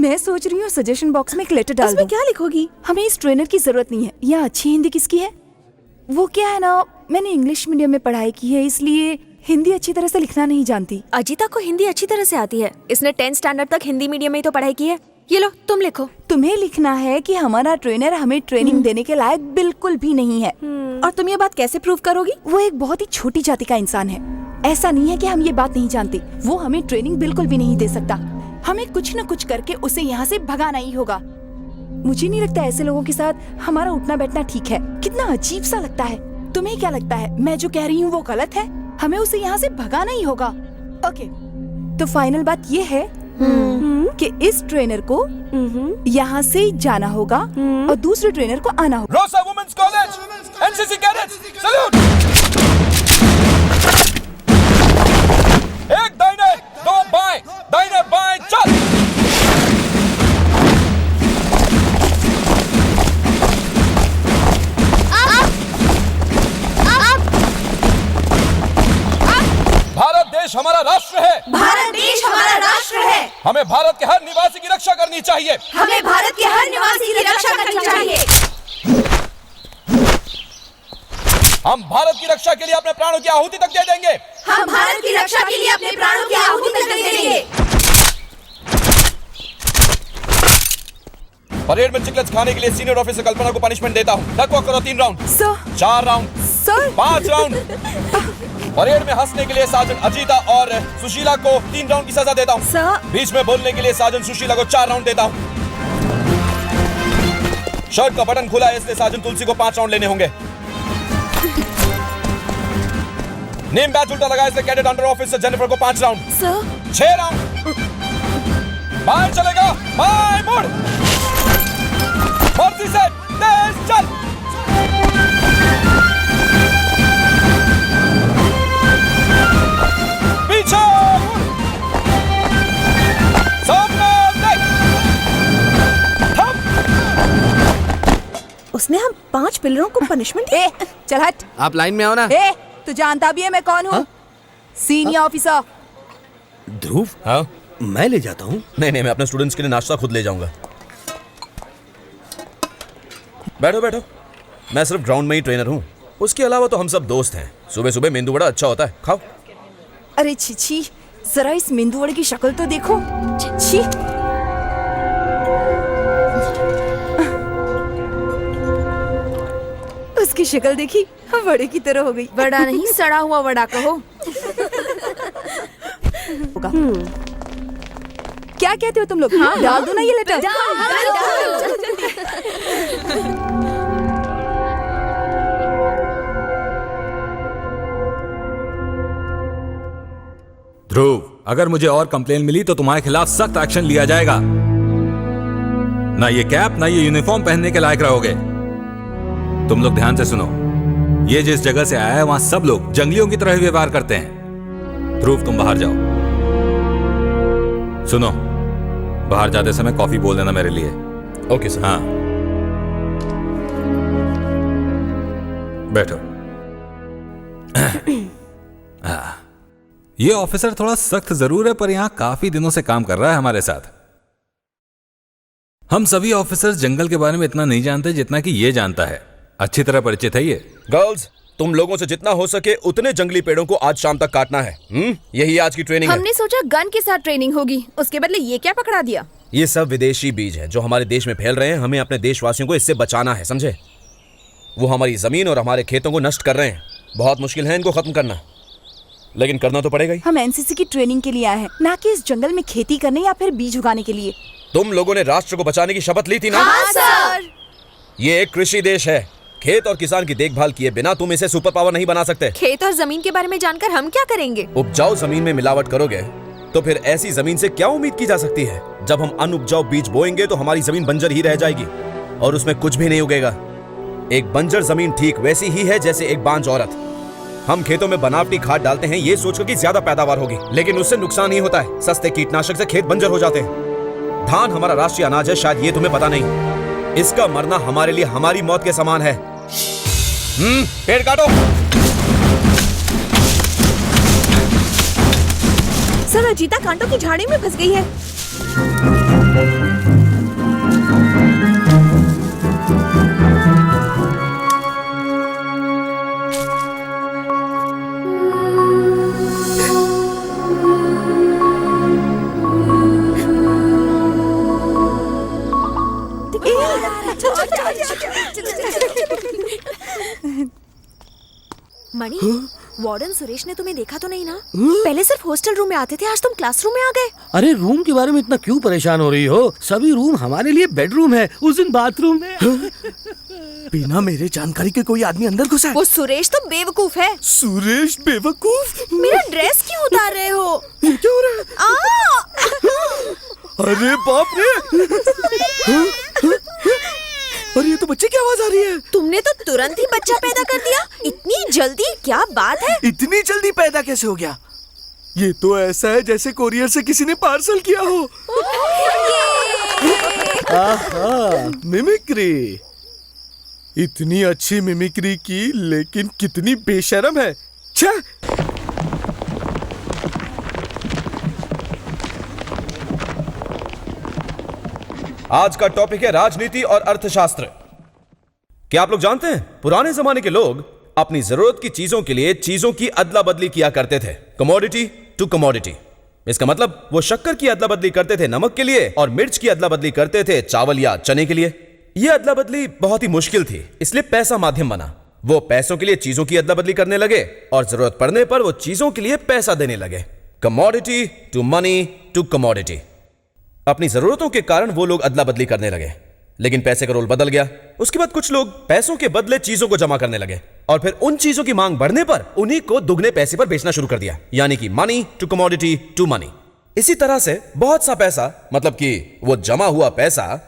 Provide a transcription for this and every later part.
मैं सोच रही हूँ सजेशन बॉक्स में एक लेटर डाल दूं। उसमें क्या लिखोगी? हमें इस ट्रेनर की जरूरत नहीं है। या अच्छी हिंदी किसकी है? वो क्या है ना, मैंने इंग्लिश मीडियम में पढ़ाई की है, इसलिए हिंदी अच्छी तरह से लिखना नहीं जानती। अजीता को हिंदी अच्छी तरह से आती है, इसने 10th स्टैंडर्ड तक हिंदी मीडियम में ही तो पढ़ाई की है। ये लो तुम लिखो। तुम्हें लिखना है कि हमारा ट्रेनर हमें ट्रेनिंग देने के लायक बिल्कुल भी नहीं है। और तुम ये बात कैसे प्रूव करोगी? वो एक बहुत ही छोटी जाति का इंसान है। ऐसा नहीं है कि हम ये बात नहीं जानते। वो हमें ट्रेनिंग बिल्कुल भी नहीं दे सकता। हमें कुछ न कुछ करके उसे यहाँ से भगाना ही होगा। मुझे नहीं लगता ऐसे लोगों के साथ हमारा उठना बैठना ठीक है। कितना अजीब सा लगता है। तुम्हें क्या लगता है मैं जो कह रही हूँ वो गलत है? हमें उसे यहाँ से भगाना ही होगा। ओके, तो फाइनल बात ये है कि इस ट्रेनर को यहाँ से जाना होगा और दूसरे ट्रेनर को आना होगा। Rosa women's college, NCC cadets, salute! एक दाहिने, दो बाएं, दाहिने बाएं, चल! भारत देश हमारा राष्ट्र है। भारत देश हमारा राष्ट्र है। हमें भारत के हर निवासी की रक्षा करनी चाहिए। हमें भारत के हर निवासी की रक्षा करनी चाहिए। हम भारत की रक्षा के लिए अपने प्राणों की आहुति तक दे देंगे। हम भारत की रक्षा के लिए अपने प्राणों की आहुति तक दे देंगे। परेड में चिकलेट्स खाने के लिए सीनियर ऑफिसर कल्पना को पनिशमेंट देता हूँ। डक वॉक करो 3 round, sir 4 round, sir 5 round. Parade में हंसने के लिए साजन अजीता और सुशीला को 3 राउंड की सजा देता हूँ। सर बीच में बोलने के लिए साजन सुशीला को 4 राउंड देता हूँ। शर्ट का बटन खुला है इसलिए साजन तुलसी को 5 राउंड लेने होंगे। नेम बैच उल्टा लगा इसलिए कैडेट अंडर ऑफिसर जेनिफर को 5 राउंड। Sir 6 round. बाएं चलेगा, बाएं मुड़, मर्जी से तेज चल। पीछे मुड़, सामने देख, थम। उसने हम 5 पिलरों को पनिशमेंट ए, चल हट। आप लाइन में आओ ना। ए, तू जानता भी है मैं कौन हूँ? Senior officer. ध्रुव, हाँ? मैं ले जाता हूँ। नहीं, मैं अपने स्टूडेंट्स के लिए नाश्ता खुद ले जाऊंगा। बैठो बैठो, मैं सिर्फ ग्राउंड में ही ट्रेनर हूँ। उसके अलावा तो हम सब दोस्त हैं। सुबह सुबह मेंदू वड़ा अच्छा होता है, खाओ। अरे छी, जरा इस मेंदू वड़े की शक्ल तो देखो। छी। उसकी शक्ल देखी, वड़े की तरह हो गई। वड़ा नहीं, सड़ा हुआ वड़ा कहो। क्या कहते हो तुम लोग? डाल दो ना ये लेटर। ध्रुव, अगर मुझे और कंप्लेन मिली तो तुम्हारे खिलाफ सख्त एक्शन लिया जाएगा। ना ये कैप ना ये यूनिफॉर्म पहनने के लायक रहोगे। तुम लोग ध्यान से सुनो, ये जिस जगह से आया है वहां सब लोग जंगलियों की तरह व्यवहार करते हैं। ध्रुव, तुम बाहर जाओ। सुनो, बाहर जाते समय कॉफी बोल देना मेरे लिए। Okay sir. हाँ, बैठो। ये ऑफिसर थोड़ा सख्त जरूर है, पर यहां काफी दिनों से काम कर रहा है हमारे साथ। हम सभी ऑफिसर्स जंगल के बारे में इतना नहीं जानते जितना कि ये जानता है। अच्छी तरह परिचित है ये। गर्ल्स, तुम लोगों से जितना हो सके उतने जंगली पेड़ों को आज शाम तक काटना है। यही आज की ट्रेनिंग है। हमने सोचा गन के साथ ट्रेनिंग होगी, उसके बदले ये क्या पकड़ा दिया? ये सब विदेशी बीज है जो हमारे देश में फैल रहे हैं। हमें अपने देशवासियों को इससे बचाना है, समझे? वो हमारी जमीन और हमारे खेतों को नष्ट कर रहे हैं। बहुत मुश्किल है इनको खत्म करना, लेकिन करना तो पड़ेगा ही। हम एनसीसी की ट्रेनिंग के लिए आए हैं, ना कि इस जंगल में खेती करने या फिर बीज उगाने के लिए। तुम लोगों ने राष्ट्र को बचाने की शपथ ली थी ना? हाँ सर। ये एक कृषि देश है। खेत और किसान की देखभाल किए बिना तुम इसे सुपर पावर नहीं बना सकते। खेत और जमीन के बारे में जानकर हम क्या करेंगे? उपजाऊ जमीन में मिलावट करोगे तो फिर ऐसी जमीन से क्या उम्मीद की जा सकती है? जब हम अनउपजाऊ बीज बोएंगे तो हमारी जमीन बंजर ही रह जाएगी और उसमें कुछ भी नहीं उगेगा। एक बंजर जमीन ठीक वैसी ही है जैसे एक बांझ औरत। हम खेतों में बनावटी खाद डालते हैं ये सोचकर कि ज्यादा पैदावार होगी, लेकिन उससे नुकसान ही होता है। सस्ते कीटनाशक से खेत बंजर हो जाते हैं। धान हमारा राष्ट्रीय अनाज है, शायद ये तुम्हें पता नहीं। इसका मरना हमारे लिए हमारी मौत के समान है। पेड़ काटो। सर, अजीता कांटों की झाड़ी में फंस गई है। मणि, वार्डन सुरेश ने तुम्हें देखा तो नहीं ना? पहले सिर्फ हॉस्टल रूम में आते थे, आज तुम क्लासरूम में आ गए। अरे रूम के बारे में इतना क्यों परेशान हो रही हो? सभी रूम हमारे लिए बेडरूम है। उस दिन बाथरूम में बिना मेरे जानकारी के कोई आदमी अंदर घुसा है। वो सुरेश तो बेवकूफ है। सुरेश बेवकूफ? मेरा ड्रेस क्यों उतार रहे हो? ये क्या हो रहा है? अरे बाप रे! और ये तो बच्चे की आवाज आ रही है। तुमने तो तुरंत ही बच्चा पैदा कर दिया, इतनी जल्दी, क्या बात है? इतनी जल्दी पैदा कैसे हो गया? ये तो ऐसा है जैसे कोरियर से किसी ने पार्सल किया हो। आहा, मिमिक्री। इतनी अच्छी मिमिक्री की, लेकिन कितनी बेशर्म है। छे! आज का टॉपिक है राजनीति और अर्थशास्त्र। क्या आप लोग जानते हैं, पुराने जमाने के लोग अपनी जरूरत की चीजों के लिए चीजों की अदला बदली किया करते थे, कमोडिटी टू कमोडिटी। इसका मतलब वो शक्कर की अदला बदली करते थे नमक के लिए, और मिर्च की अदला बदली करते थे चावल या चने के लिए। यह अदला बदली बहुत ही मुश्किल थी, इसलिए पैसा माध्यम बना। वो पैसों के लिए चीजों की अदला बदली करने लगे, और जरूरत पड़ने पर वो चीजों के लिए पैसा देने लगे। Commodity to money to commodity. अपनी जरूरतों के कारण वो लोग अदला बदली करने लगे, लेकिन पैसे का रोल बदल गया। उसके बाद कुछ लोग पैसों के बदले चीजों को जमा करने लगे, और फिर उन चीजों की मांग बढ़ने पर उन्हीं को दुगने पैसे पर बेचना शुरू कर दिया, यानी कि money to commodity to money. इसी तरह से बहुत सा पैसा, मतलब कि वो जमा हुआ पैसा,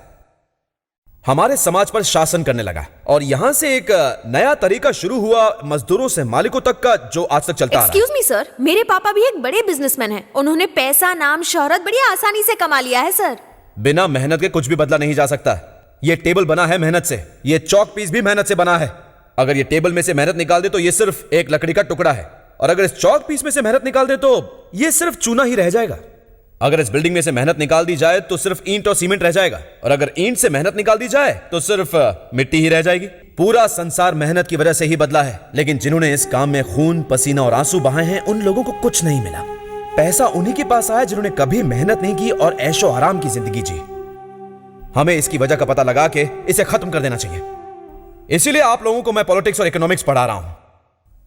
हमारे समाज पर शासन करने लगा, और यहां से एक नया तरीका शुरू हुआ मजदूरों से मालिकों तक का, जो आज तक चलता आ रहा है। एक्सक्यूज मी सर, मेरे पापा भी एक बड़े बिजनेसमैन हैं। उन्होंने पैसा, नाम, शोहरत बड़ी आसानी से कमा लिया है सर। बिना मेहनत के कुछ भी बदला नहीं जा सकता। ये टेबल बना है मेहनत से, ये चौक पीस भी मेहनत से बना है। अगर ये टेबल में से मेहनत निकाल दे तो ये सिर्फ एक लकड़ी का टुकड़ा है, और अगर इस चौक पीस में से मेहनत निकाल दे तो ये सिर्फ चूना ही रह जाएगा। अगर इस बिल्डिंग में से मेहनत निकाल दी जाए तो सिर्फ ईंट और सीमेंट रह जाएगा, और अगर ईंट से मेहनत निकाल दी जाए तो सिर्फ मिट्टी ही रह जाएगी। पूरा संसार मेहनत की वजह से ही बदला है, लेकिन जिन्होंने इस काम में खून, पसीना और आंसू बहाए हैं, उन लोगों को कुछ नहीं मिला। पैसा उन्हीं के पास आया जिन्होंने कभी मेहनत नहीं की और ऐशो आराम की जिंदगी जी। हमें इसकी वजह का पता लगा के इसे खत्म कर देना चाहिए। इसीलिए आप लोगों को मैं पॉलिटिक्स और इकोनॉमिक्स पढ़ा रहा हूं।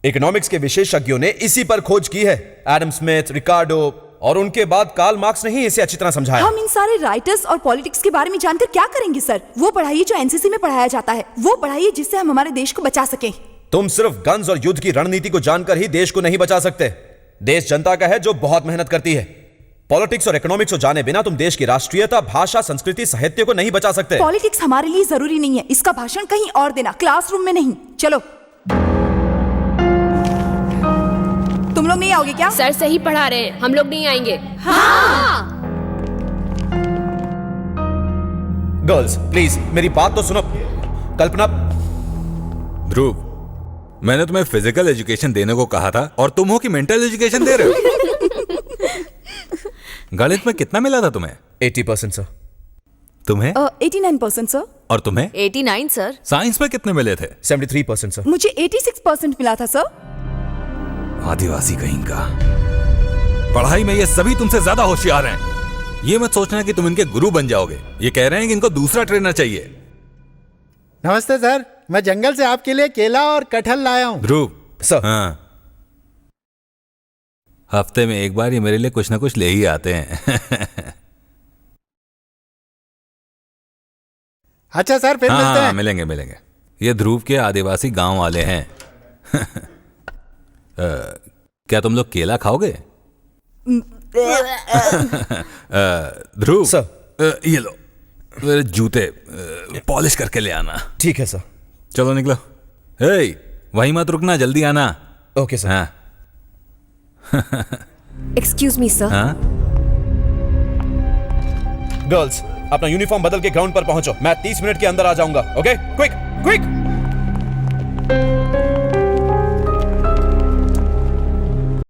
इकोनॉमिक्स के विशेषज्ञों ने इसी पर खोज की है। एडम स्मिथ, रिकार्डो, और उनके बाद कार्ल मार्क्स ने ही इसे अच्छी तरह समझाया। हम इन सारे राइटर्स और पॉलिटिक्स के बारे में जानकर क्या करेंगे सर? वो पढ़ाइए जो एनसीसी में पढ़ाया जाता है, वो पढ़ाइए जिससे हम हमारे देश को बचा सकें। तुम सिर्फ गन्स और युद्ध की रणनीति को जानकर ही देश को नहीं बचा सकते। देश जनता का है जो बहुत मेहनत करती है। पॉलिटिक्स और इकोनॉमिक्स को जाने बिना तुम देश की राष्ट्रीयता, भाषा, संस्कृति, साहित्य को नहीं बचा सकते। पॉलिटिक्स हमारे लिए जरूरी नहीं है, इसका भाषण कहीं और देना, क्लासरूम में नहीं। चलो, तुम लोग नहीं आओगे क्या? सर सही पढ़ा रहे हैं, हम लोग नहीं आएंगे। गर्ल्स प्लीज मेरी बात तो सुनो। कल्पना। ध्रुव, मैंने तुम्हें फिजिकल एजुकेशन देने को कहा था, और तुम हो कि मेंटल एजुकेशन दे रहे हो। गणित में कितना मिला था तुम्हें? 80% सर। तुम्हें? 89% सर। और तुम्हें? 89 सर। साइंस में कितने मिले थे? 73% सर। मुझे 86% मिला था सर। आदिवासी कहीं का। पढ़ाई में ये सभी तुमसे ज्यादा होशियार हैं। ये मत सोचना कि तुम इनके गुरु बन जाओगे। ये कह रहे हैं कि इनको दूसरा ट्रेनर चाहिए। नमस्ते सर, मैं जंगल से आपके लिए केला और कटहल लाया हूँ। ध्रुव सर। हाँ, हफ्ते में एक बार ये मेरे लिए कुछ ना कुछ ले ही आते हैं। अच्छा सर, फिर मिलते हैं। मिलेंगे मिलेंगे। ये ध्रुव के आदिवासी गांव वाले हैं। क्या तुम लोग केला खाओगे? ध्रुव सर। ये लो मेरे जूते, पॉलिश करके ले आना। ठीक है सर। चलो निकलो। हे, वहीं मत रुकना, जल्दी आना। Okay sir. हाँ। Excuse me sir. हाँ? गर्ल्स अपना यूनिफॉर्म बदल के ग्राउंड पर पहुंचो। मैं 30 मिनट के अंदर आ जाऊंगा। Okay, quick quick.